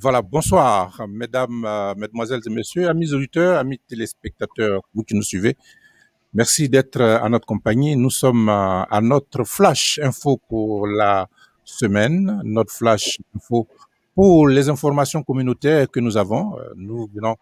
Voilà, bonsoir, mesdames, mesdemoiselles et messieurs, amis auditeurs, amis téléspectateurs, vous qui nous suivez. Merci d'être à notre compagnie. Nous sommes à notre flash info pour la semaine, notre flash info pour les informations communautaires que nous avons. Nous venons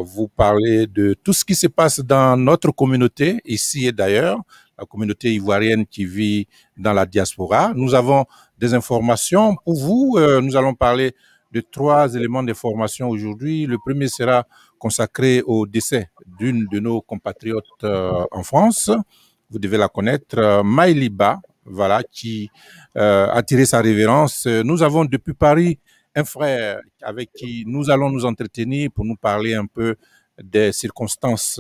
vous parler de tout ce qui se passe dans notre communauté, ici et d'ailleurs, la communauté ivoirienne qui vit dans la diaspora. Nous avons des informations pour vous. Nous allons parler de trois éléments d'information aujourd'hui. Le premier sera consacré au décès d'une de nos compatriotes en France. Vous devez la connaître, Maïliba, voilà, qui a tiré sa révérence. Nous avons depuis Paris un frère avec qui nous allons nous entretenir pour nous parler un peu des circonstances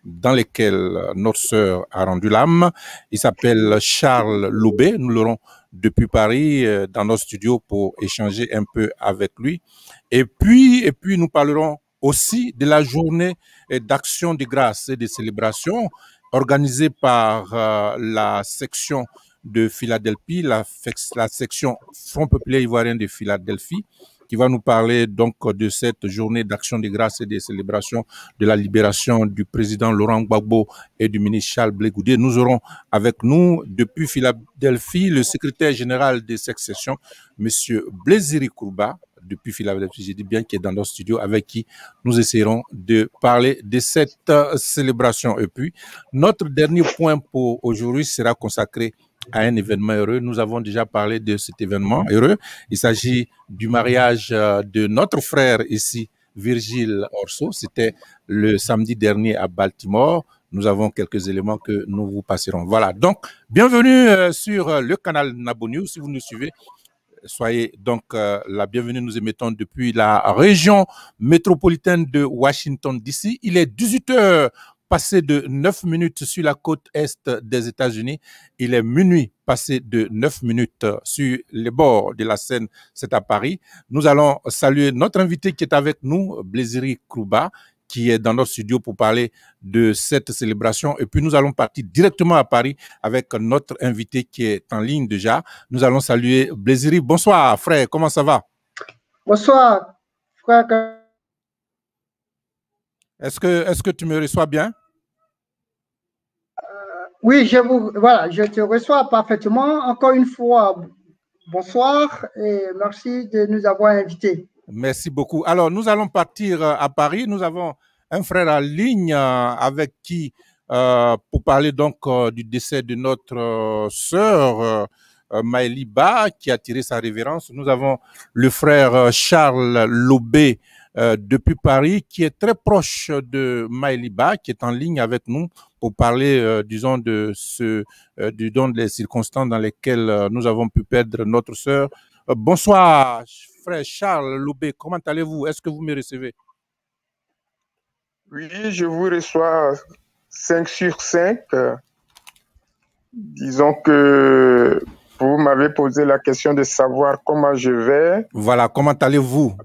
dans lesquelles notre sœur a rendu l'âme. Il s'appelle Charles Loubet. Nous l'aurons depuis Paris dans nos studios pour échanger un peu avec lui. Et puis nous parlerons aussi de la journée d'action de grâce et de célébration organisée par la section de Philadelphie, la section Front populaire ivoirien de Philadelphie, qui va nous parler donc de cette journée d'action de grâce et de célébration de la libération du président Laurent Gbagbo et du ministre Charles Blé Goudé. Nous aurons avec nous depuis Philadelphie le secrétaire général de cette section, Monsieur Blésiri Kourouba, depuis Philadelphie, je dis bien, qui est dans notre studio, avec qui nous essaierons de parler de cette célébration. Et puis, notre dernier point pour aujourd'hui sera consacré à un événement heureux. Nous avons déjà parlé de cet événement heureux. Il s'agit du mariage de notre frère ici, Virgile Orso. C'était le samedi dernier à Baltimore. Nous avons quelques éléments que nous vous passerons. Voilà, donc, bienvenue sur le canal Nabo News. Si vous nous suivez, soyez donc la bienvenue. Nous émettons depuis la région métropolitaine de Washington, D.C. Il est 18 heures passé de 9 minutes sur la côte est des États-Unis. Il est minuit passé de 9 minutes sur les bords de la Seine, c'est à Paris. Nous allons saluer notre invité qui est avec nous, Blésiri Kourouba, qui est dans notre studio pour parler de cette célébration. Et puis, nous allons partir directement à Paris avec notre invité qui est en ligne déjà. Nous allons saluer Blésiri. Bonsoir, frère. Comment ça va? Bonsoir, frère. Est-ce que tu me reçois bien? Oui, je te reçois parfaitement. Encore une fois, bonsoir et merci de nous avoir invités. Merci beaucoup. Alors, nous allons partir à Paris. Nous avons un frère en ligne avec qui, pour parler donc du décès de notre sœur Maëliba, qui a tiré sa révérence. Nous avons le frère Charles Lobé depuis Paris, qui est très proche de Maëliba, qui est en ligne avec nous pour parler, disons, du don des circonstances dans lesquelles nous avons pu perdre notre sœur. Bonsoir, frère Charles Loubet, comment allez-vous? Est-ce que vous me recevez? Oui, je vous reçois 5 sur 5. Disons que vous m'avez posé la question de savoir comment je vais. Voilà, comment allez-vous?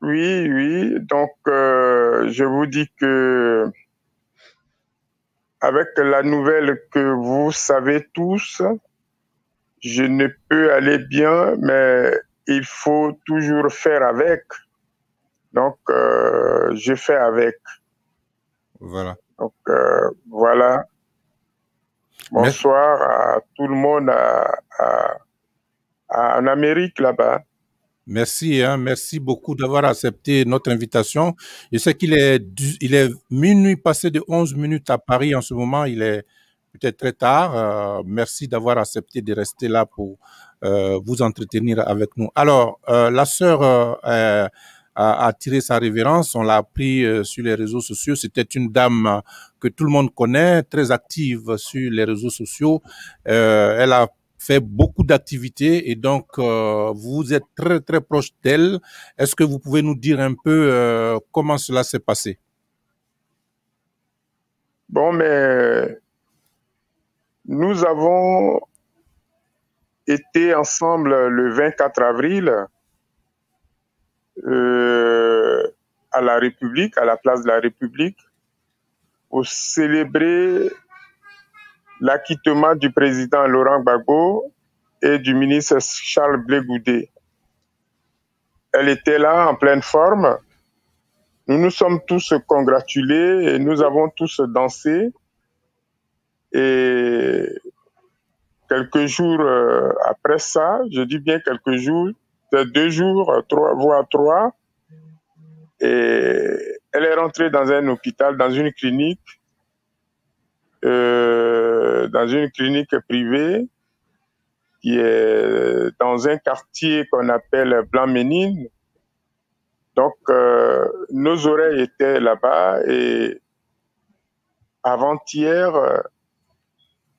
Oui. Donc, je vous dis que avec la nouvelle que vous savez tous, je ne peux aller bien, mais il faut toujours faire avec. Donc, je fais avec. Voilà. Donc, voilà. Bonsoir à tout le monde en Amérique là-bas. Merci, merci beaucoup d'avoir accepté notre invitation. Je sais qu'il est minuit passé de 11 minutes à Paris en ce moment. Il est peut-être très tard. Merci d'avoir accepté de rester là pour vous entretenir avec nous. Alors, la sœur a tiré sa révérence. On l'a appris sur les réseaux sociaux. C'était une dame que tout le monde connaît, très active sur les réseaux sociaux. Elle a fait beaucoup d'activités et donc vous êtes très très proche d'elle. Est-ce que vous pouvez nous dire un peu comment cela s'est passé? Bon, mais nous avons été ensemble le 24 avril à la République, à la place de la République, pour célébrer l'acquittement du président Laurent Gbagbo et du ministre Charles Blé Goudé. elle était là en pleine forme. Nous nous sommes tous congratulés et nous avons tous dansé. Et quelques jours après ça, je dis bien quelques jours, 2 jours, 3, voire 3, et elle est rentrée dans un hôpital, dans une clinique privée qui est dans un quartier qu'on appelle Blanc-Ménil. Donc, nos oreilles étaient là-bas et avant-hier,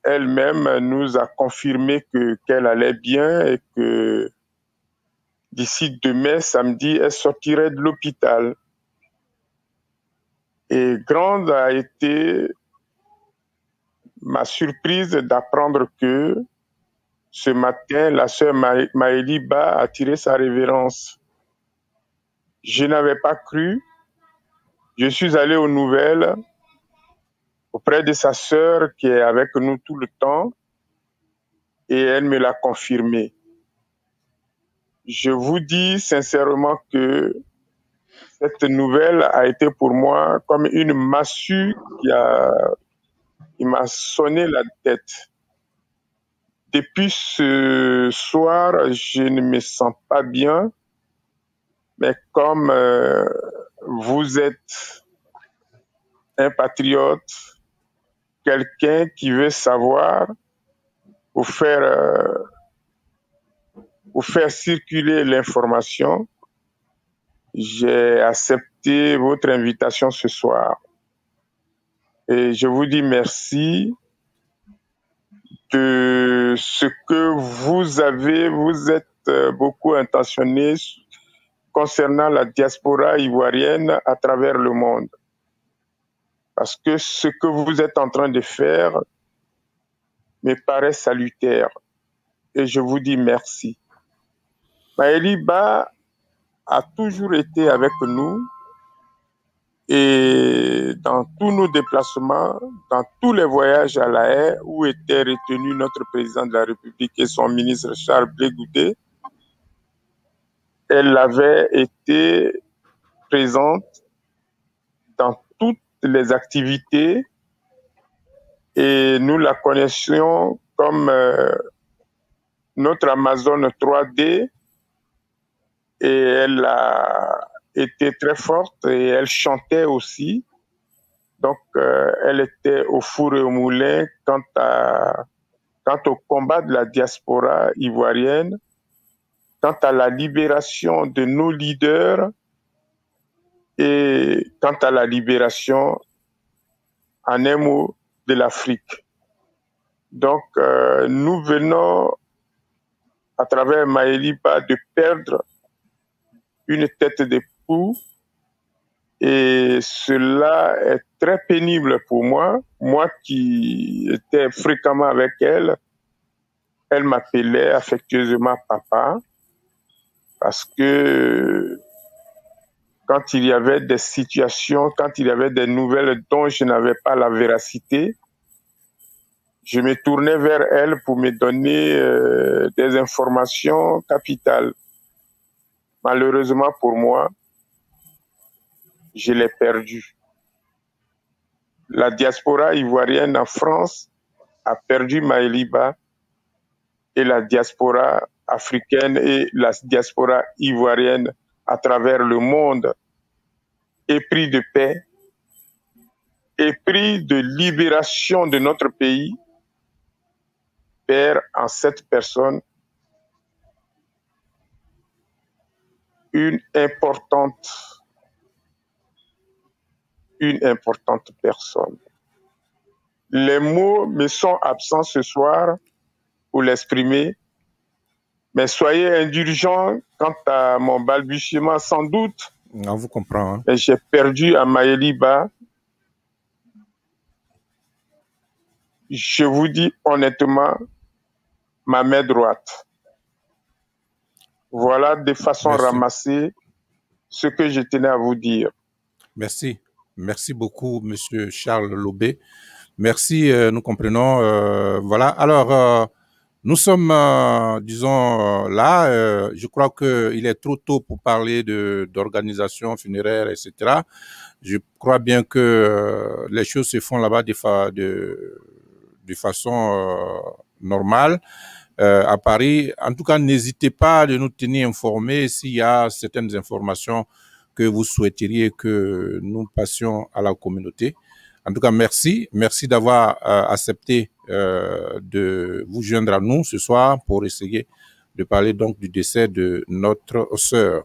elle-même nous a confirmé qu'elle allait bien et que d'ici demain, samedi, elle sortirait de l'hôpital. Et grande a été ma surprise d'apprendre que ce matin, la sœur Maëlie Ba a tiré sa révérence. Je n'avais pas cru. Je suis allé aux nouvelles auprès de sa sœur qui est avec nous tout le temps et elle me l'a confirmé. Je vous dis sincèrement que cette nouvelle a été pour moi comme une massue qui m'a sonné la tête. Depuis ce soir, je ne me sens pas bien, mais comme vous êtes un patriote, quelqu'un qui veut savoir, pour faire circuler l'information, j'ai accepté votre invitation ce soir. Et je vous dis merci de ce que vous êtes beaucoup intentionné concernant la diaspora ivoirienne à travers le monde. Parce que ce que vous êtes en train de faire me paraît salutaire. Et je vous dis merci. Maëlie Ba a toujours été avec nous et dans tous nos déplacements, dans tous les voyages à La Haye où était retenu notre président de la République et son ministre Charles Blé Goudé, elle avait été présente dans toutes les activités et nous la connaissions comme notre Amazone 3D et elle a été très forte et elle chantait aussi. Donc, elle était au four et au moulin quant au combat de la diaspora ivoirienne, quant à la libération de nos leaders et quant à la libération, en un mot, de l'Afrique. Donc, nous venons, à travers Maëlie Ba, de perdre une tête d'époux et cela est très pénible pour moi. Moi qui étais fréquemment avec elle, elle m'appelait affectueusement papa parce que quand il y avait des situations, quand il y avait des nouvelles dont je n'avais pas la véracité, je me tournais vers elle pour me donner des informations capitales. Malheureusement pour moi, je l'ai perdue. La diaspora ivoirienne en France a perdu Maëlie Ba et la diaspora africaine et la diaspora ivoirienne à travers le monde, épris de paix, épris de libération de notre pays, perd en cette personne une importante personne. Les mots me sont absents ce soir pour l'exprimer, mais soyez indulgents quant à mon balbutiement sans doute. On vous comprend. Hein. Et j'ai perdu à Maëlie Ba. Je vous dis honnêtement, ma main droite. Voilà de façon ramassée ce que je tenais à vous dire. Merci. Merci beaucoup, Monsieur Charles Lobé. Merci, nous comprenons. Voilà. Alors, Nous sommes, disons, là. Je crois qu'il est trop tôt pour parler d'organisation funéraire, etc. Je crois bien que les choses se font là-bas de façon normale. À Paris. En tout cas, n'hésitez pas de nous tenir informés s'il y a certaines informations que vous souhaiteriez que nous passions à la communauté. En tout cas, merci. Merci d'avoir accepté de vous joindre à nous ce soir pour essayer de parler donc du décès de notre sœur.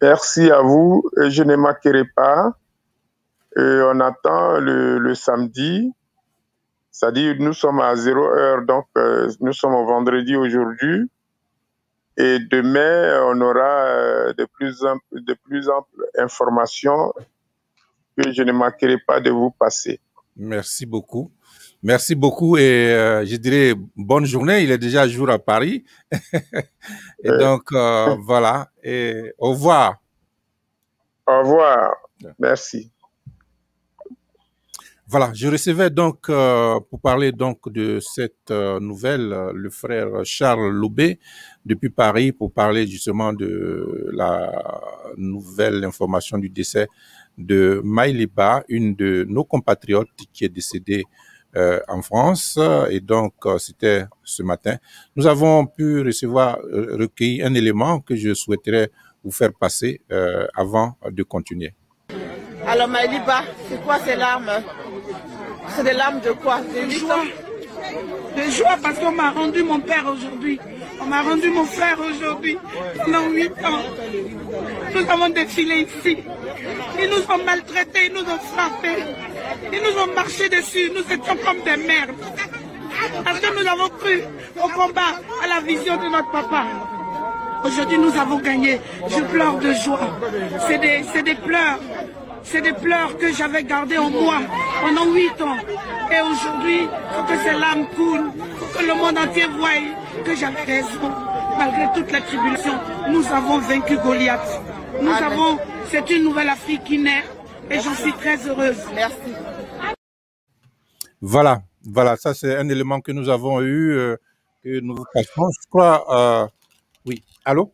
Merci à vous. Je ne manquerai pas. On attend le samedi. C'est-à-dire, nous sommes à 0 heure, donc nous sommes au vendredi aujourd'hui. Et demain, on aura de plus amples informations que je ne manquerai pas de vous passer. Merci beaucoup. Merci beaucoup et je dirais bonne journée. Il est déjà jour à Paris. Et donc, voilà. Et au revoir. Au revoir. Merci. Voilà, je recevais donc, pour parler donc de cette nouvelle, le frère Charles Loubet depuis Paris pour parler justement de la nouvelle information du décès de Maïliba, une de nos compatriotes qui est décédée en France. Et donc, c'était ce matin. Nous avons pu recueillir un élément que je souhaiterais vous faire passer avant de continuer. Alors Maïliba, c'est quoi ces larmes? C'est des larmes de quoi? De joie. De joie parce qu'on m'a rendu mon père aujourd'hui. On m'a rendu mon frère aujourd'hui. Pendant 8 ans. Nous avons défilé ici. Ils nous ont maltraités, ils nous ont frappés. Ils nous ont marché dessus. Nous étions comme des merdes. Parce que nous avons cru au combat, à la vision de notre papa. Aujourd'hui, nous avons gagné. Je pleure de joie. C'est des pleurs. C'est des pleurs que j'avais gardées en moi pendant 8 ans. Et aujourd'hui, il faut que ces larmes coulent, il faut que le monde entier voie que j'avais raison. Malgré toutes les tribulations, nous avons vaincu Goliath. C'est une nouvelle Afrique qui naît et j'en suis très heureuse. Merci. Voilà, ça c'est un élément que nous avons eu, que nous vous passons. Je crois, oui, allô?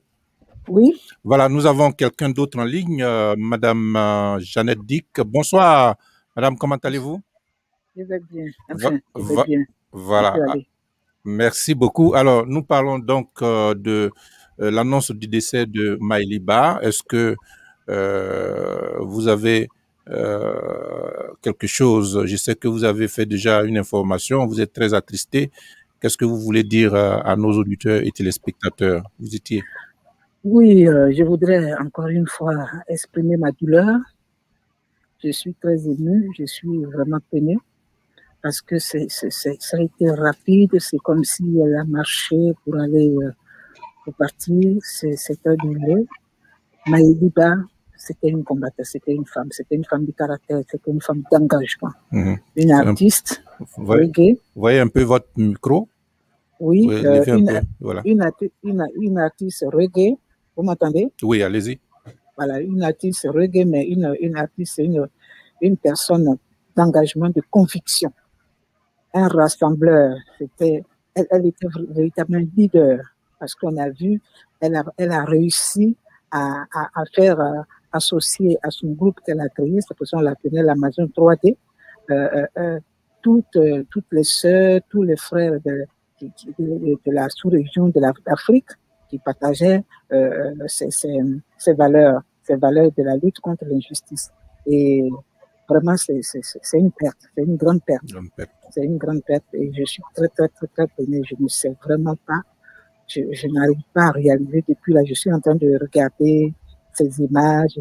Oui. Voilà, nous avons quelqu'un d'autre en ligne, Madame Jeannette Dick. Bonsoir, Madame, comment allez-vous? Je vais bien. Enfin, je vais bien. Voilà. Merci beaucoup. Alors, nous parlons donc de l'annonce du décès de Maïliba. Est-ce que vous avez quelque chose? Je sais que vous avez fait déjà une information. Vous êtes très attristé. Qu'est-ce que vous voulez dire à nos auditeurs et téléspectateurs? Vous étiez... Oui, je voudrais encore une fois exprimer ma douleur. Je suis très émue, je suis vraiment peinée parce que ça a été rapide. C'est comme si elle a marché pour aller pour partir. C'était douloureux. Maïliba, c'était une combattante, c'était une femme de caractère, c'était une femme d'engagement, une artiste reggae. Vous voyez un peu votre micro? Oui, voilà. une artiste reggae. Vous m'entendez? Oui, allez-y. Voilà, une artiste reggae, mais une artiste, une personne d'engagement, de conviction. Un rassembleur. Elle était véritablement leader parce qu'on a vu, elle a réussi à faire associer à son groupe qu'elle a créé, c'est pour ça qu'on l'appelait l'Amazon 3D, toutes les sœurs, tous les frères de la sous-région de l'Afrique qui partageaient ces valeurs de la lutte contre l'injustice. Et vraiment, c'est une perte, c'est une grande perte. C'est une grande perte et je suis très, très, très, très peinée. Je ne sais vraiment pas, je n'arrive pas à réaliser depuis là. Je suis en train de regarder ces images.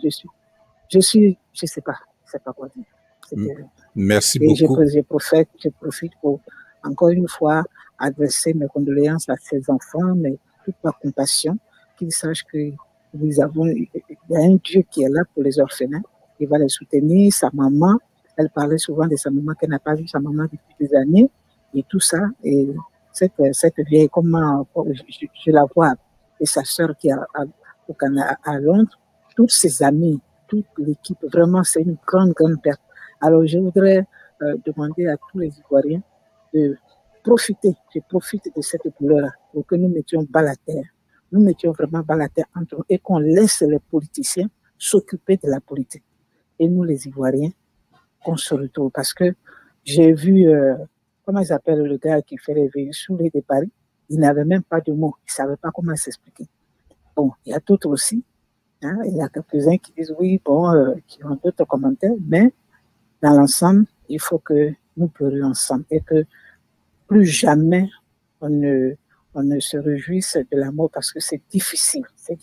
Je sais pas quoi dire. Merci beaucoup. Je profite pour encore une fois adresser mes condoléances à ces enfants, mais toute ma compassion, qu'ils sachent que il y a un Dieu qui est là pour les orphelins, il va les soutenir. Sa maman, elle parlait souvent de sa maman, qu'elle n'a pas vu sa maman depuis des années, et tout ça. Et cette vieille, comment je la vois, et sa sœur qui est à Londres, toutes ses amies, toute l'équipe, vraiment, c'est une grande, grande perte. Alors, je voudrais demander à tous les Ivoiriens de profiter, je profite de cette douleur pour que nous mettions bas la terre. Nous mettions vraiment bas la terre entre nous et qu'on laisse les politiciens s'occuper de la politique. Et nous, les Ivoiriens, qu'on se retrouve. Parce que j'ai vu, comment il s'appelle le gars qui fait les veillées sous les de Paris, il n'avait même pas de mots, il ne savait pas comment s'expliquer. Bon, il y a d'autres aussi, hein, il y a quelques-uns qui disent oui, bon, qui ont d'autres commentaires, mais dans l'ensemble, il faut que nous pleurions ensemble et que plus jamais on ne se réjouisse de la mort parce que c'est difficile, c'est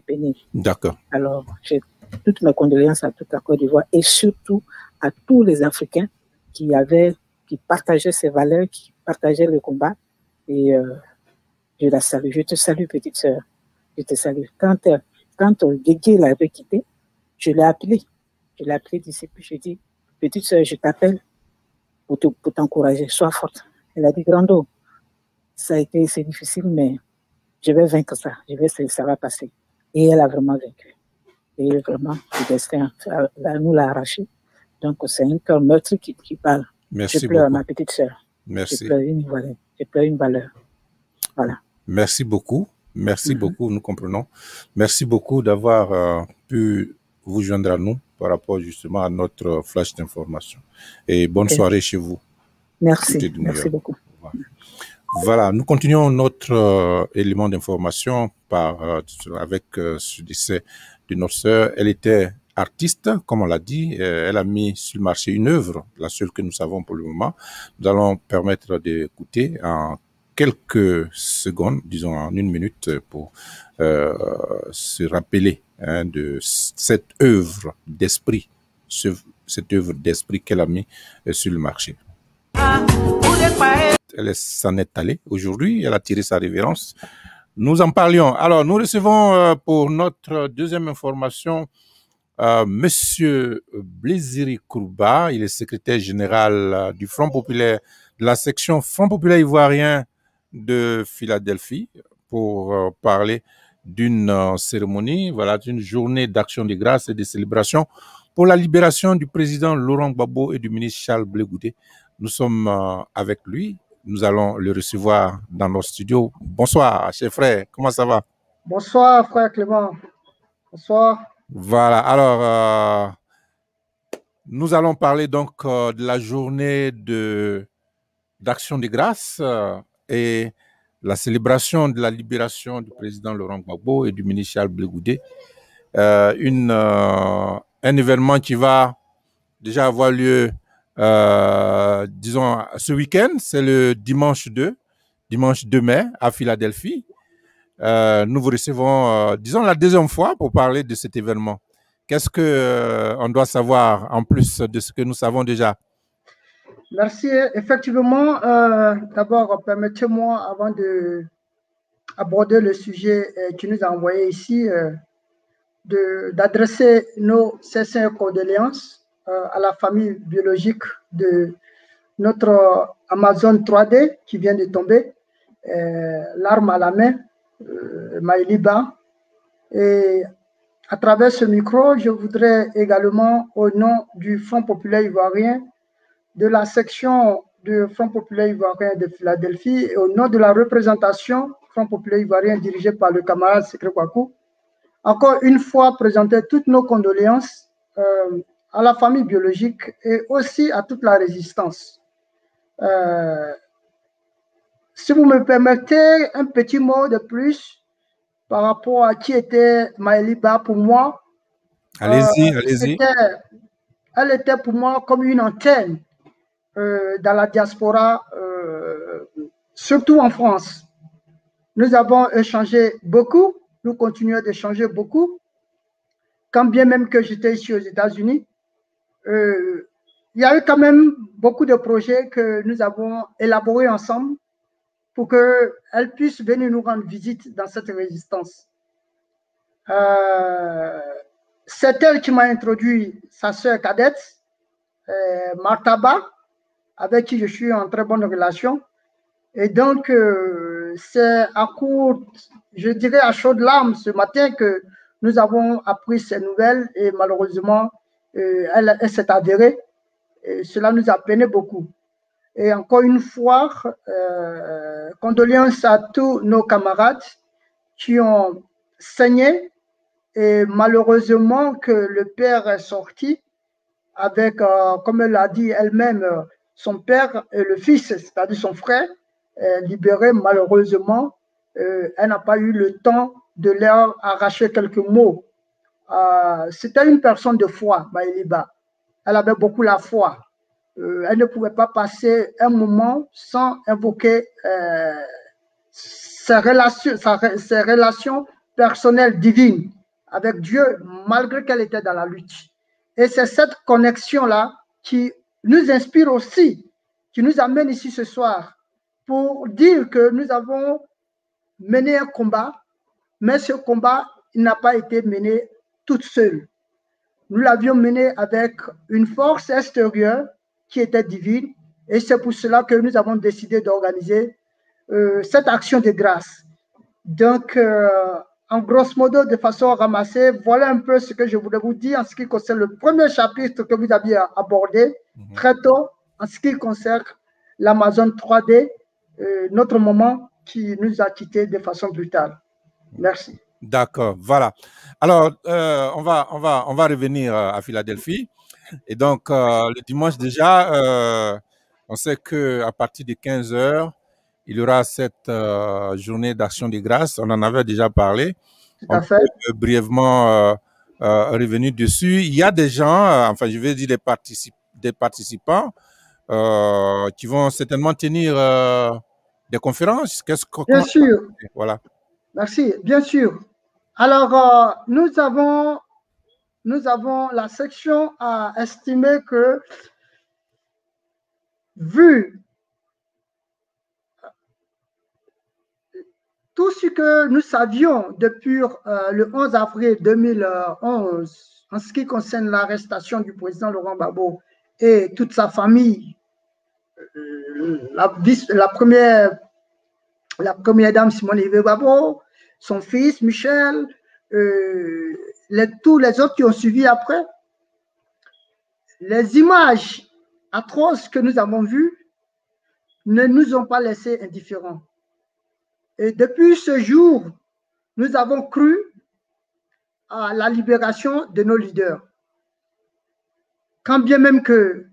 pénible. D'accord. Alors, j'ai toutes mes condoléances à toute la Côte d'Ivoire et surtout à tous les Africains qui partageaient ces valeurs, qui partageaient le combat. Et je la salue. Je te salue, petite sœur. Je te salue. Quand Guégué l'avait quitté, je l'ai appelé. Je l'ai appelé d'ici, puis je dis, petite sœur, je t'appelle pour t'encourager. Sois forte. Elle a dit, Grando, c'est difficile, mais je vais vaincre ça. Ça va passer. Et elle a vraiment vaincu. Et vraiment, le destin nous l'a arraché. Donc, c'est un cœur meurtri qui parle. Merci je pleure, beaucoup. ma petite sœur. Merci. Je pleure une Ivoirienne. Je pleure une valeur. Voilà. Merci beaucoup. Merci beaucoup, nous comprenons. Merci beaucoup d'avoir pu vous joindre à nous par rapport justement à notre flash d'information. Et bonne soirée chez vous. Merci. Merci beaucoup. Voilà, nous continuons notre élément d'information avec ce décès de notre sœur. Elle était artiste, comme on l'a dit. Elle a mis sur le marché une œuvre, la seule que nous savons pour le moment. Nous allons permettre d'écouter en quelques secondes, disons en 1 minute, pour se rappeler de cette œuvre d'esprit, cette œuvre d'esprit qu'elle a mis sur le marché. Elle s'en est allée aujourd'hui, elle a tiré sa révérence. Nous en parlions. Alors, nous recevons pour notre deuxième information Monsieur Blésiri Kourouba, il est secrétaire général du Front populaire, de la section Front populaire ivoirien de Philadelphie, pour parler d'une cérémonie, voilà, d'une journée d'action de grâce et de célébration pour la libération du président Laurent Gbagbo et du ministre Charles Blé Goudé. Nous sommes avec lui. Nous allons le recevoir dans nos studios. Bonsoir, cher frère. Comment ça va? Bonsoir, frère Clément. Bonsoir. Voilà. Alors, nous allons parler donc de la journée d'action de grâce et la célébration de la libération du président Laurent Gbagbo et du ministre Charles Blé Goudé. Un événement qui va déjà avoir lieu disons, ce week-end, c'est le dimanche 2 mai à Philadelphie. Nous vous recevons, disons, la deuxième fois pour parler de cet événement. Qu'est-ce qu'on doit savoir en plus de ce que nous savons déjà? Merci. Effectivement, d'abord, permettez-moi, avant d'aborder le sujet que nous a envoyé ici, d'adresser nos sincères condoléances à la famille biologique de notre Amazon 3D qui vient de tomber, l'arme à la main, Maëliba. Et à travers ce micro, je voudrais également, au nom du Front populaire ivoirien, de la section du Front populaire ivoirien de Philadelphie, et au nom de la représentation Front populaire ivoirien dirigée par le camarade Sekre Kwaku, encore une fois présenter toutes nos condoléances à la famille biologique et aussi à toute la résistance. Si vous me permettez un petit mot de plus par rapport à qui était Maëliba pour moi. Allez-y, allez-y. Elle était pour moi comme une antenne dans la diaspora, surtout en France. Nous avons échangé beaucoup, nous continuons d'échanger beaucoup, quand bien même que j'étais ici aux États-Unis. Il y a eu quand même beaucoup de projets que nous avons élaborés ensemble pour qu'elle puisse venir nous rendre visite dans cette résistance. C'est elle qui m'a introduit sa sœur cadette, Martaba, avec qui je suis en très bonne relation. Et donc, c'est à court, je dirais à chaudes larmes ce matin que nous avons appris ces nouvelles et malheureusement, elle s'est avérée. Et cela nous a peiné beaucoup. Et encore une fois, condoléances à tous nos camarades qui ont saigné et malheureusement que le père est sorti avec, comme elle l'a dit elle-même, son père et le fils, c'est-à-dire son frère, libéré. Malheureusement, elle n'a pas eu le temps de leur arracher quelques mots. C'était une personne de foi, Maëliba. Elle avait beaucoup la foi. Elle ne pouvait pas passer un moment sans invoquer ses relations personnelles divines avec Dieu, malgré qu'elle était dans la lutte. Et c'est cette connexion-là qui nous inspire aussi, qui nous amène ici ce soir pour dire que nous avons mené un combat, mais ce combat, il n'a pas été mené toute seule. Nous l'avions mené avec une force extérieure qui était divine, et c'est pour cela que nous avons décidé d'organiser cette action de grâce. Donc, en grosso modo, de façon ramassée, voilà un peu ce que je voulais vous dire en ce qui concerne le premier chapitre que vous aviez abordé très tôt, en ce qui concerne l'Amazon 3D, notre moment qui nous a quittés de façon brutale. Merci. D'accord, voilà. Alors, on va revenir à Philadelphie. Et donc, le dimanche déjà, on sait qu'à partir de 15 h, il y aura cette journée d'action de grâce. On en avait déjà parlé. Tout à fait. On peut brièvement revenir dessus. Il y a des gens, enfin, je vais dire des participants qui vont certainement tenir des conférences. Bien sûr. Voilà. Merci, bien sûr. Alors, nous avons la section à estimer que, vu tout ce que nous savions depuis le 11 avril 2011, en ce qui concerne l'arrestation du président Laurent Gbagbo et toute sa famille, la première dame Simone Gbagbo, son fils Michel, tous les autres qui ont suivi après, les images atroces que nous avons vues ne nous ont pas laissés indifférents. Et depuis ce jour, nous avons cru à la libération de nos leaders. Quand bien même que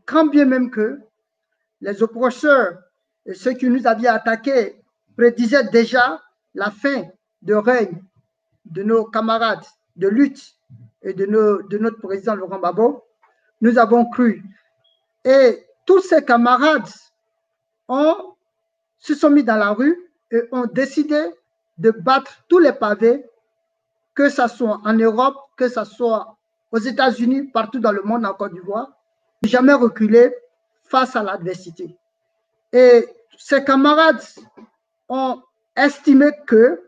les oppresseurs et ceux qui nous avaient attaqués prédisaient déjà la fin de règne de nos camarades de lutte et de notre président Laurent Gbagbo, nous avons cru. Et tous ces camarades se sont mis dans la rue et ont décidé de battre tous les pavés, que ce soit en Europe, que ce soit aux États-Unis, partout dans le monde, en Côte d'Ivoire, jamais reculer face à l'adversité. Et ces camarades ont estimé que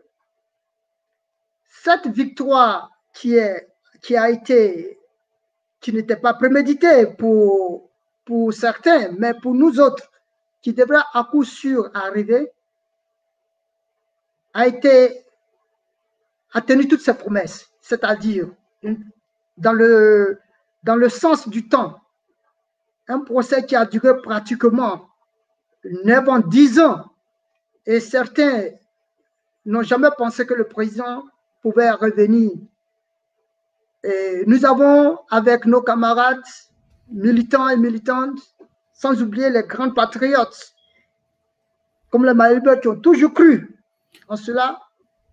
cette victoire qui n'était pas préméditée pour certains, mais pour nous autres, qui devrait à coup sûr arriver, a tenu toutes ses promesses, c'est-à-dire dans le sens du temps, un procès qui a duré pratiquement 9 ans, 10 ans, et certains n'ont jamais pensé que le président pouvait revenir. Et nous avons, avec nos camarades militants et militantes, sans oublier les grands patriotes, comme les Maëlbeurs qui ont toujours cru en cela,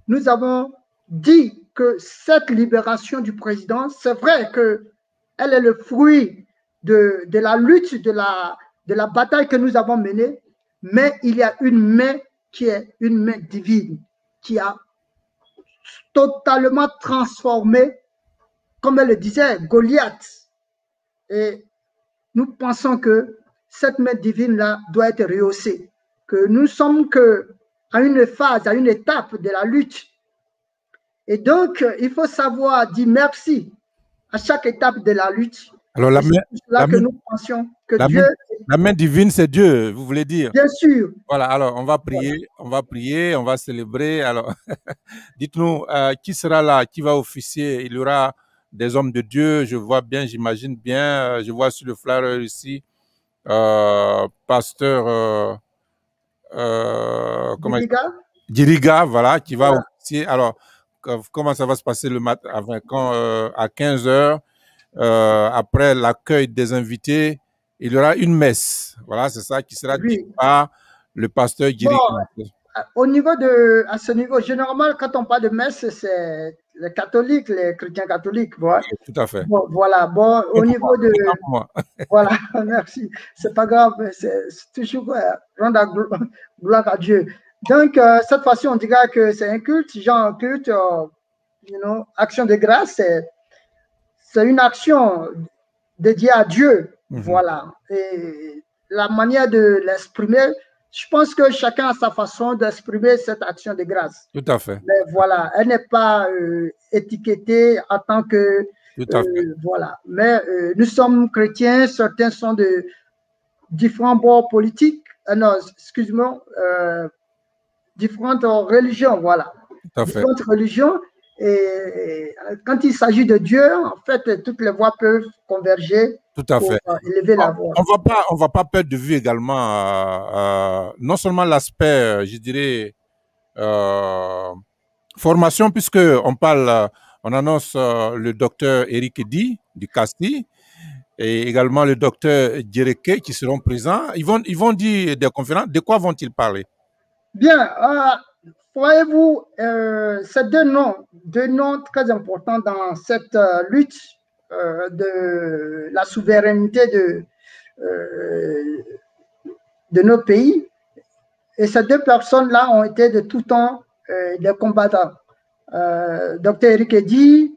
nous avons dit que cette libération du président, c'est vrai qu'elle est le fruit de la lutte, de la bataille que nous avons menée, mais il y a une main qui est une main divine, qui a totalement transformé, comme elle le disait, Goliath. Et nous pensons que cette main divine-là doit être rehaussée, que nous sommes à une phase, à une étape de la lutte. Et donc, il faut savoir dire merci à chaque étape de la lutte. Alors, la main divine, c'est Dieu, vous voulez dire? Bien sûr. Voilà, alors on va prier, on va célébrer. Alors, dites-nous, qui sera là, qui va officier? Il y aura des hommes de Dieu, je vois bien, j'imagine bien, je vois sur le flyer ici, pasteur Diriga, voilà, qui va officier. Alors, comment ça va se passer le matin à 15 heures, après l'accueil des invités, il y aura une messe. Voilà, c'est ça qui sera dit par le pasteur Diriga. Bon, à ce niveau, généralement, quand on parle de messe, c'est les catholiques, les chrétiens catholiques. Voilà. Oui, tout à fait. Bon, voilà. Bon, au niveau de. Voilà, merci. C'est pas grave, c'est toujours rendre gloire à Dieu. Donc, cette fois-ci, on dira que c'est un culte, genre un culte, action de grâce, c'est une action dédiée à Dieu. Voilà. Et la manière de l'exprimer, je pense que chacun a sa façon d'exprimer cette action de grâce. Tout à fait. Mais voilà, elle n'est pas étiquetée en tant que... Tout à fait. Voilà. Mais nous sommes chrétiens, certains sont de différents bords politiques, non, excuse-moi, différentes religions, voilà. Tout à fait. Différentes religions. Et quand il s'agit de Dieu, en fait, toutes les voix peuvent converger. Tout à fait. Pour élever la voix. On va pas perdre de vue également non seulement l'aspect, je dirais, formation, puisque on annonce le docteur Eric Edi du CASTI et également le docteur Djereke qui seront présents. Ils vont dire des conférences. De quoi vont-ils parler? Bien, voyez-vous, ces deux noms très importants dans cette lutte de la souveraineté de nos pays. Et ces deux personnes-là ont été de tout temps des combattants. Docteur Eric Edi,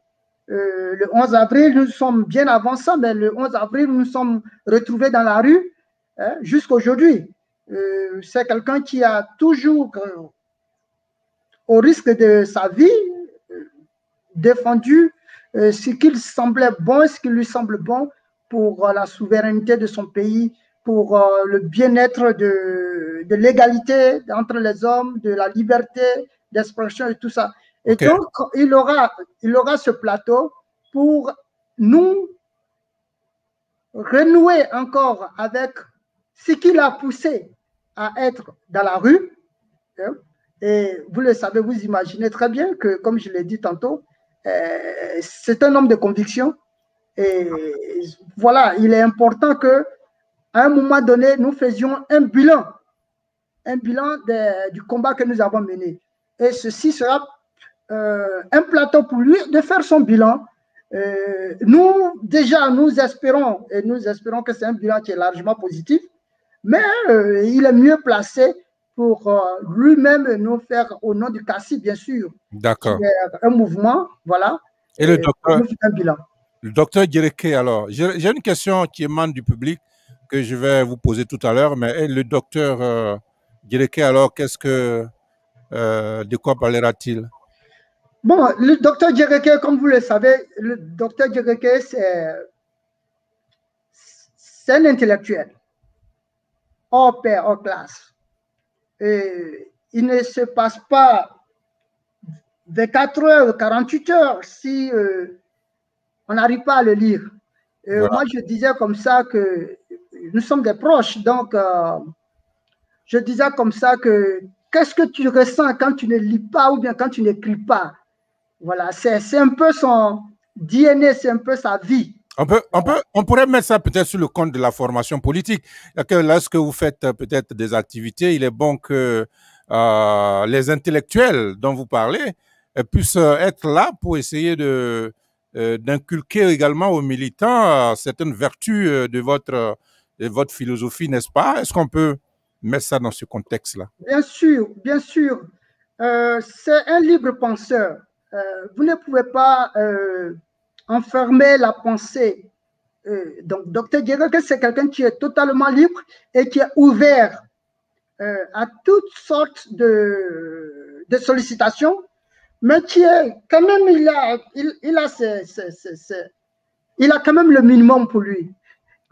le 11 avril, nous sommes bien avant ça, mais le 11 avril, nous nous sommes retrouvés dans la rue jusqu'à aujourd'hui. C'est quelqu'un qui a toujours, au risque de sa vie, défendu ce qu'il semblait bon, ce qui lui semble bon pour la souveraineté de son pays, pour le bien-être de l'égalité entre les hommes, de la liberté d'expression et tout ça. Et donc, il aura ce plateau pour nous renouer encore avec ce qui l'a poussé à être dans la rue. Et vous le savez, vous imaginez très bien que, comme je l'ai dit tantôt, c'est un homme de conviction. Et voilà, il est important que, à un moment donné, nous faisions un bilan du combat que nous avons mené. Et ceci sera un plateau pour lui de faire son bilan. Nous espérons que c'est un bilan qui est largement positif, mais il est mieux placé pour lui-même nous faire, au nom du CASSI, bien sûr, un mouvement, voilà, et le docteur Djereke, alors, j'ai une question qui émane du public que je vais vous poser tout à l'heure, mais le docteur Djereke, alors, de quoi parlera-t-il? Bon, le docteur Djereke, comme vous le savez, le docteur Djereke, c'est un intellectuel, hors pair, hors classe. Et il ne se passe pas 24 heures, 48 heures si on n'arrive pas à le lire. Voilà. Moi, je disais comme ça que nous sommes des proches, donc je disais comme ça que qu'est-ce que tu ressens quand tu ne lis pas ou bien quand tu n'écris pas? Voilà, c'est un peu son DNA, c'est un peu sa vie. On pourrait mettre ça peut-être sur le compte de la formation politique. Lorsque vous faites peut-être des activités, il est bon que les intellectuels dont vous parlez puissent être là pour essayer d'inculquer également aux militants certaines vertus de votre philosophie, n'est-ce pas? Est-ce qu'on peut mettre ça dans ce contexte-là? Bien sûr, bien sûr. C'est un libre penseur. Vous ne pouvez pas enfermer la pensée. Donc, Dr. Djereke, c'est quelqu'un qui est totalement libre et qui est ouvert à toutes sortes de sollicitations, mais qui est quand même, il a quand même le minimum pour lui.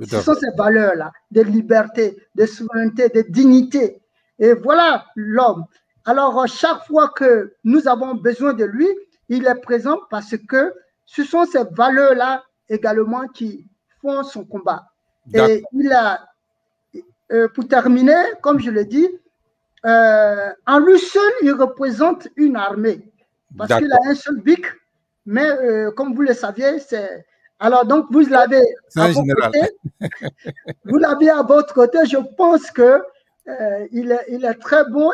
Ce sont ces valeurs-là, de liberté, de souveraineté, de dignité. Et voilà l'homme. Alors, chaque fois que nous avons besoin de lui, il est présent parce que ce sont ces valeurs-là également qui font son combat. Et pour terminer, comme je l'ai dit, en lui seul, il représente une armée. Parce qu'il a un seul bic, mais comme vous le saviez, c'est... Alors, donc, vous l'avez à votre côté. Vous l'avez à votre côté. Je pense que il est très bon,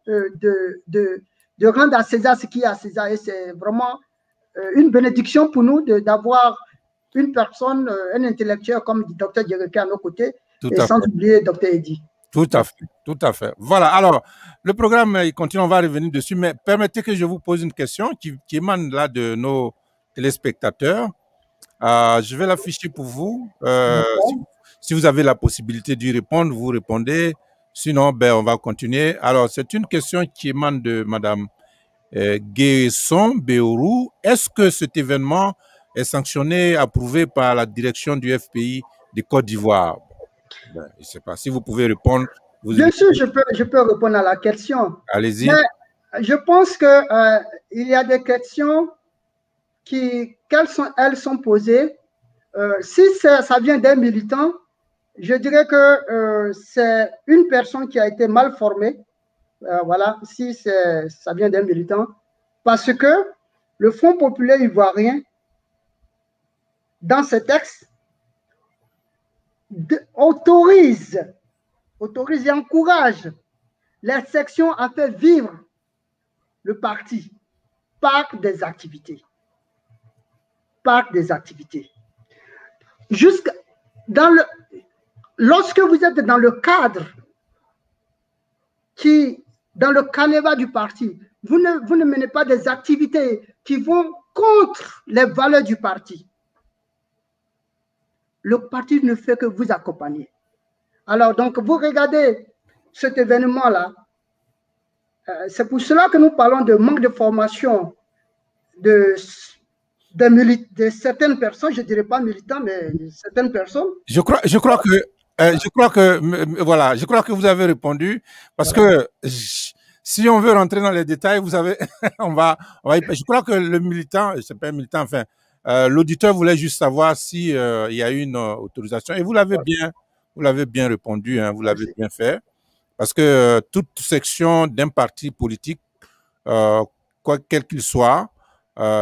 de rendre à César ce qui est à César. Et c'est vraiment une bénédiction pour nous d'avoir une personne, un intellectuel comme le docteur Djereke à nos côtés, et sans oublier le docteur Eddy. Tout à fait, tout à fait. Voilà, alors, le programme, il continue, on va revenir dessus, mais permettez que je vous pose une question qui émane là de nos téléspectateurs. Je vais l'afficher pour vous. Si vous avez la possibilité d'y répondre, vous répondez. Sinon, ben, on va continuer. Alors, c'est une question qui émane de Madame Guesson Béourou. Est-ce que cet événement est sanctionné, approuvé par la direction du FPI de Côte d'Ivoire? Ben, je ne sais pas si vous pouvez répondre. Bien sûr, je peux répondre à la question. Allez-y. Mais je pense que il y a des questions elles sont posées. Si ça vient d'un militant, je dirais que c'est une personne qui a été mal formée. Voilà, si ça vient d'un militant. Parce que le Front populaire ivoirien, dans ses textes, autorise et encourage les sections à faire vivre le parti par des activités. Lorsque vous êtes dans le cadre dans le canevas du parti, vous ne menez pas des activités qui vont contre les valeurs du parti. Le parti ne fait que vous accompagner. Alors, donc, vous regardez cet événement-là. C'est pour cela que nous parlons de manque de formation de certaines personnes, je ne dirais pas militants, mais de certaines personnes. Je crois que vous avez répondu, parce que si on veut rentrer dans les détails, vous savez, je crois que le militant, c'est pas un militant, enfin, l'auditeur voulait juste savoir si il y a eu une autorisation, et vous l'avez bien répondu, hein, vous l'avez bien fait, parce que toute section d'un parti politique, quel qu'il soit,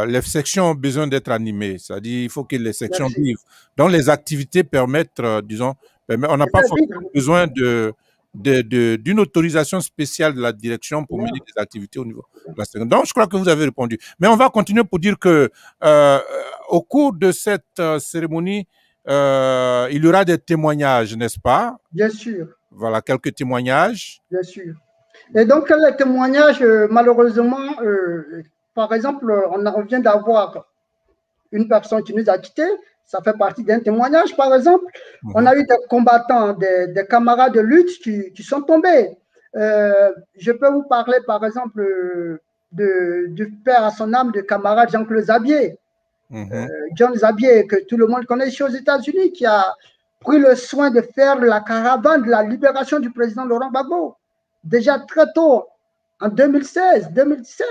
les sections ont besoin d'être animées, c'est-à-dire il faut que les sections vivent. Donc les activités permettent, on n'a pas forcément besoin d'une autorisation spéciale de la direction pour mener des activités au niveau de la section. Donc je crois que vous avez répondu. Mais on va continuer pour dire que au cours de cette cérémonie, il y aura des témoignages, n'est-ce pas? Bien sûr. Voilà, quelques témoignages. Bien sûr. Et donc les témoignages, malheureusement, par exemple, on vient d'avoir une personne qui nous a quittés, ça fait partie d'un témoignage, par exemple. On a eu des combattants, des camarades de lutte qui sont tombés. Je peux vous parler, par exemple, du père à son âme, de camarade Jean-Claude Zabier. John Zabier, que tout le monde connaît ici aux États-Unis, qui a pris le soin de faire la caravane de la libération du président Laurent Gbagbo. Déjà très tôt, en 2016, 2017.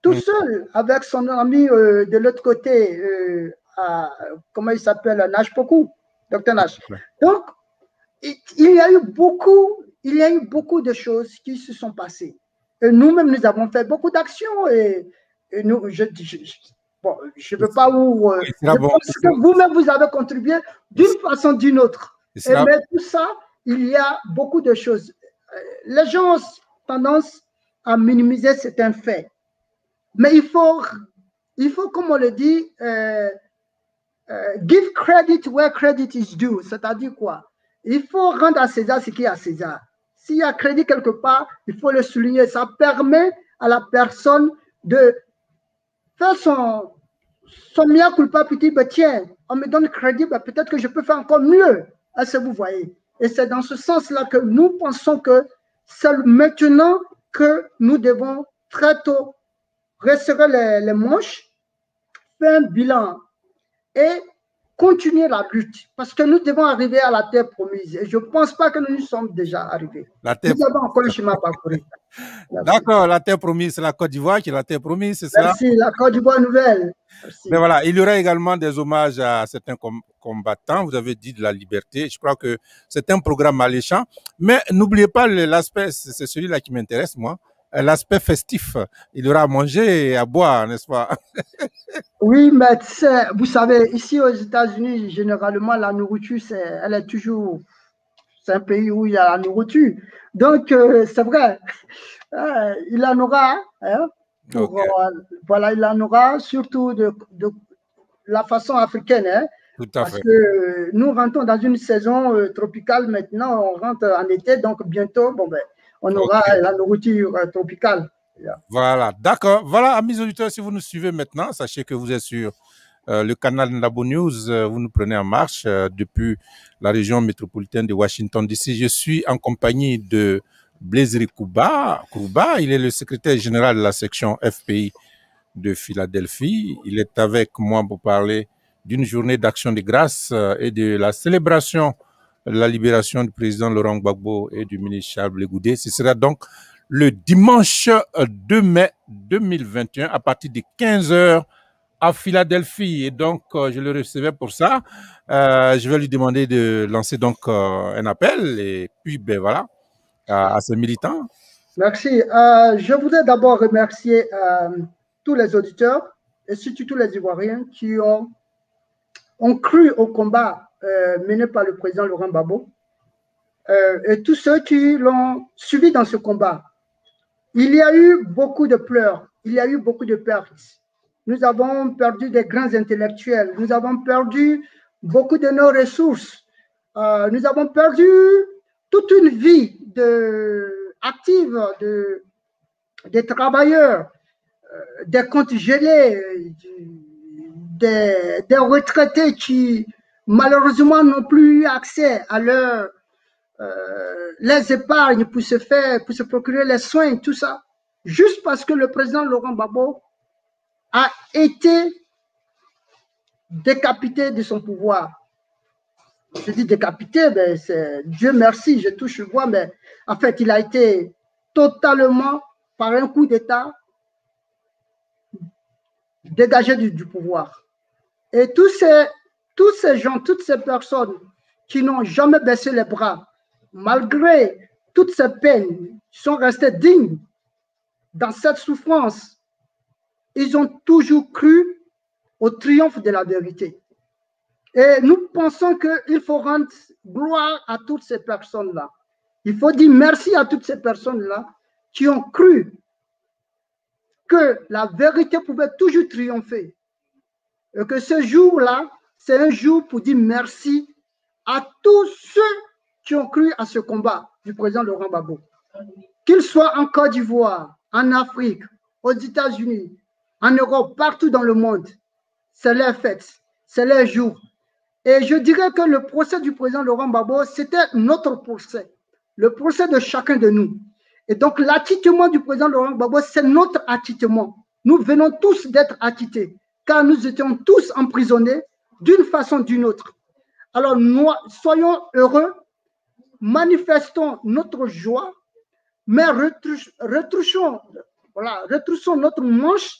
Tout seul, avec son ami de l'autre côté, comment il s'appelle, Nash Pokou, Dr Nash. Donc, il y a eu beaucoup de choses qui se sont passées. Et nous-mêmes, nous avons fait beaucoup d'actions. Et nous, je ne veux pas vous... je pense que vous-même, vous avez contribué d'une façon ou d'une autre. Mais tout ça, il y a beaucoup de choses. Les gens ont tendance à minimiser certains faits. Mais il faut, comme on le dit, give credit where credit is due. C'est-à-dire quoi? Il faut rendre à César ce qui est à César. S'il y a crédit quelque part, il faut le souligner. Ça permet à la personne de faire son mea culpa, petit, bah, tiens, on me donne crédit, bah, peut-être que je peux faire encore mieux. Est-ce que vous voyez? Et c'est dans ce sens-là que nous pensons que c'est maintenant que nous devons très tôt resserrer les manches, faire un bilan et continuer la lutte parce que nous devons arriver à la terre promise. Et je ne pense pas que nous y sommes déjà arrivés. Nous avons encore le chemin à parcourir. D'accord, la terre promise, c'est la Côte d'Ivoire qui est la terre promise, c'est ça? Merci, la Côte d'Ivoire nouvelle. Merci. Mais voilà, il y aura également des hommages à certains combattants. Vous avez dit de la liberté. Je crois que c'est un programme alléchant. Mais n'oubliez pas l'aspect, c'est celui-là qui m'intéresse, moi. L'aspect festif. Il y aura à manger et à boire, n'est-ce pas? Oui, mais vous savez, ici aux États-Unis, généralement, la nourriture, elle est toujours... C'est un pays où il y a la nourriture. Donc, c'est vrai, il en aura. Hein, voilà, il en aura, surtout de la façon africaine. Hein, parce que nous rentrons dans une saison tropicale maintenant, on rentre en été, donc bientôt, bon, ben, on aura la nourriture tropicale. Voilà, d'accord. Voilà, amis auditeurs, si vous nous suivez maintenant, sachez que vous êtes sur le canal Nabo News. Vous nous prenez en marche depuis la région métropolitaine de Washington DC. Je suis en compagnie de Blaise Kourouba. Il est le secrétaire général de la section FPI de Philadelphie. Il est avec moi pour parler d'une journée d'action de grâce et de la célébration de la libération du président Laurent Gbagbo et du ministre Charles Blé Goudé. Ce sera donc le dimanche 2 mai 2021 à partir de 15 h à Philadelphie. Et donc, je le recevais pour ça. Je vais lui demander de lancer donc un appel et puis, ben voilà, à ses militants. Merci. Je voudrais d'abord remercier tous les auditeurs et surtout tous les Ivoiriens qui ont cru au combat mené par le président Laurent Gbagbo et tous ceux qui l'ont suivi dans ce combat. Il y a eu beaucoup de pleurs, il y a eu beaucoup de pertes. Nous avons perdu des grands intellectuels, nous avons perdu beaucoup de nos ressources, nous avons perdu toute une vie active des travailleurs, des comptes gelés, des retraités qui malheureusement n'ont plus eu accès à les épargnes pour se procurer les soins, tout ça, juste parce que le président Laurent Gbagbo a été décapité de son pouvoir. Je dis décapité, ben c'est Dieu merci, je touche le bois, mais en fait, il a été totalement, par un coup d'État, dégagé du pouvoir. Et tous ces gens, toutes ces personnes qui n'ont jamais baissé les bras, malgré toutes ces peines, sont restés dignes dans cette souffrance. Ils ont toujours cru au triomphe de la vérité. Et nous pensons qu'il faut rendre gloire à toutes ces personnes-là. Il faut dire merci à toutes ces personnes-là qui ont cru que la vérité pouvait toujours triompher. Et que ce jour-là, c'est un jour pour dire merci à tous ceux qui ont cru à ce combat du président Laurent Gbagbo. Qu'ils soient en Côte d'Ivoire, en Afrique, aux États-Unis, en Europe, partout dans le monde, c'est leur fête, c'est leur jour. Et je dirais que le procès du président Laurent Gbagbo, c'était notre procès, le procès de chacun de nous. Et donc l'acquittement du président Laurent Gbagbo, c'est notre acquittement. Nous venons tous d'être acquittés, car nous étions tous emprisonnés d'une façon ou d'une autre. Alors nous soyons heureux, manifestons notre joie, mais retroussons notre manche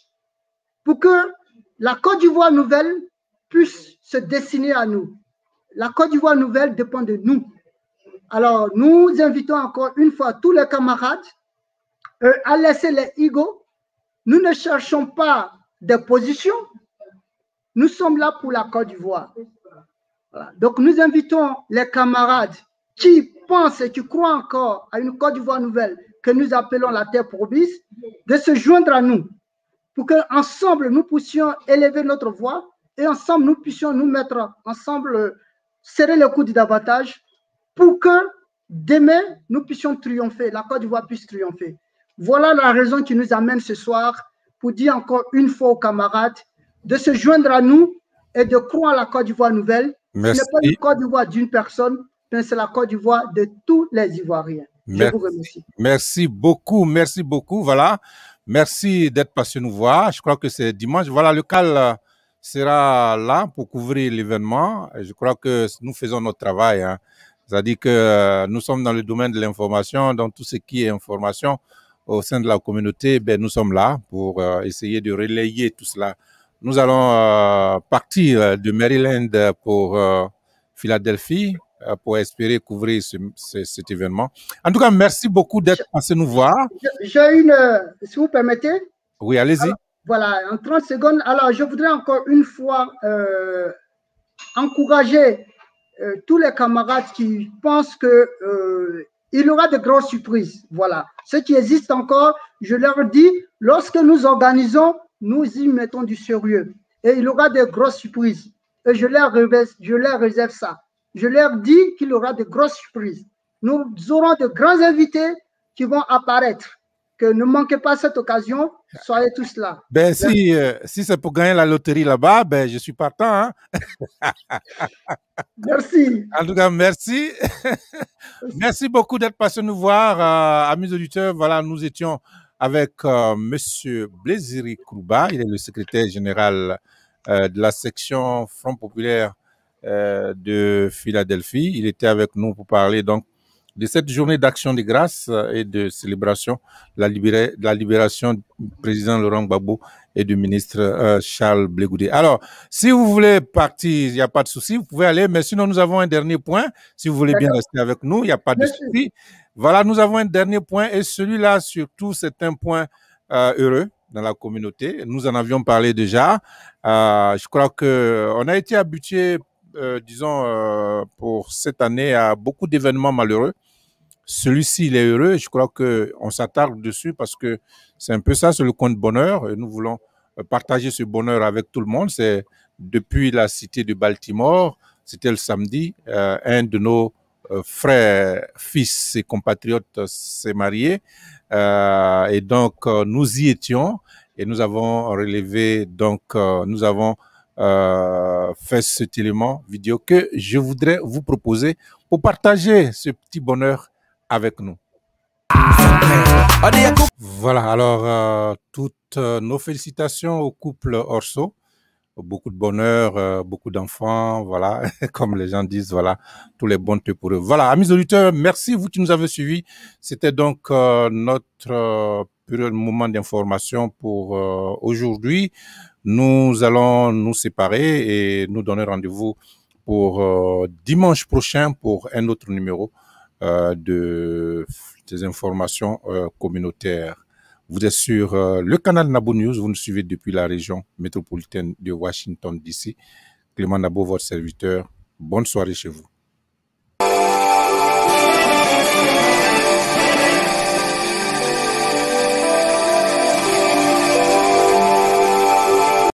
pour que la Côte d'Ivoire nouvelle puisse se dessiner à nous. La Côte d'Ivoire nouvelle dépend de nous. Alors, nous invitons encore une fois tous les camarades à laisser les égos. Nous ne cherchons pas des positions. Nous sommes là pour la Côte d'Ivoire. Voilà. Donc, nous invitons les camarades qui pensent et qui croient encore à une Côte d'Ivoire nouvelle que nous appelons la terre promise, de se joindre à nous pour qu'ensemble nous puissions élever notre voix et ensemble nous puissions nous mettre ensemble, serrer le coude davantage pour que demain nous puissions triompher, la Côte d'Ivoire puisse triompher. Voilà la raison qui nous amène ce soir pour dire encore une fois aux camarades de se joindre à nous et de croire à la Côte d'Ivoire nouvelle. Merci. Ce n'est pas une Côte d'Ivoire d'une personne, mais c'est la Côte d'Ivoire de tous les Ivoiriens. Je vous remercie. Merci beaucoup, voilà. Merci d'être passé nous voir. Je crois que c'est dimanche. Voilà, le cal sera là pour couvrir l'événement. Je crois que nous faisons notre travail, hein. C'est-à-dire que nous sommes dans le domaine de l'information, dans tout ce qui est information au sein de la communauté, ben, nous sommes là pour essayer de relayer tout cela. Nous allons partir de Maryland pour Philadelphie pour espérer couvrir cet événement. En tout cas, merci beaucoup d'être passé nous voir. J'ai si vous permettez. Oui, allez-y. Voilà, en 30 secondes. Alors, je voudrais encore une fois encourager tous les camarades qui pensent que il y aura de grosses surprises. Voilà. Ceux qui existent encore, je leur dis, lorsque nous organisons, nous y mettons du sérieux. Et il y aura de grosses surprises. Et je leur réserve ça. Je leur dis qu'il y aura de grosses surprises. Nous aurons de grands invités qui vont apparaître. Que ne manquez pas cette occasion, soyez tous là. Ben, si c'est pour gagner la loterie là-bas, ben, je suis partant. Hein? Merci. En tout cas, merci. Merci beaucoup d'être passé nous voir, amis auditeurs. Voilà, nous étions avec Monsieur Blésiri Krouba. Il est le secrétaire général de la section Front populaire de Philadelphie. Il était avec nous pour parler donc de cette journée d'action de grâce et de célébration de la libération du président Laurent Gbagbo et du ministre Charles Blé Goudé. Alors, si vous voulez partir, il n'y a pas de souci, vous pouvez aller, mais sinon nous avons un dernier point. Si vous voulez bien rester avec nous, il n'y a pas de souci. Voilà, nous avons un dernier point et celui-là, surtout, c'est un point heureux dans la communauté. Nous en avions parlé déjà. Je crois qu'on a été habitué, disons, pour cette année à beaucoup d'événements malheureux. Celui-ci, il est heureux. Je crois qu'on s'attarde dessus parce que c'est un peu ça, c'est le coin de bonheur. Et nous voulons partager ce bonheur avec tout le monde. C'est depuis la cité de Baltimore. C'était le samedi. Un de nos frères, fils et compatriotes s'est marié. Et donc, nous y étions et nous avons relevé, donc, nous avons fait cet élément vidéo que je voudrais vous proposer pour partager ce petit bonheur avec nous. Voilà, alors toutes nos félicitations au couple Orso. Beaucoup de bonheur, beaucoup d'enfants, voilà, comme les gens disent, voilà, tous les bontés pour eux. Voilà, amis auditeurs, merci vous qui nous avez suivis. C'était donc notre moment d'information pour aujourd'hui. Nous allons nous séparer et nous donner rendez-vous pour dimanche prochain pour un autre numéro des informations communautaires. Vous êtes sur le canal Nabo News, vous nous suivez depuis la région métropolitaine de Washington DC. Clément Nabo, votre serviteur. Bonne soirée chez vous.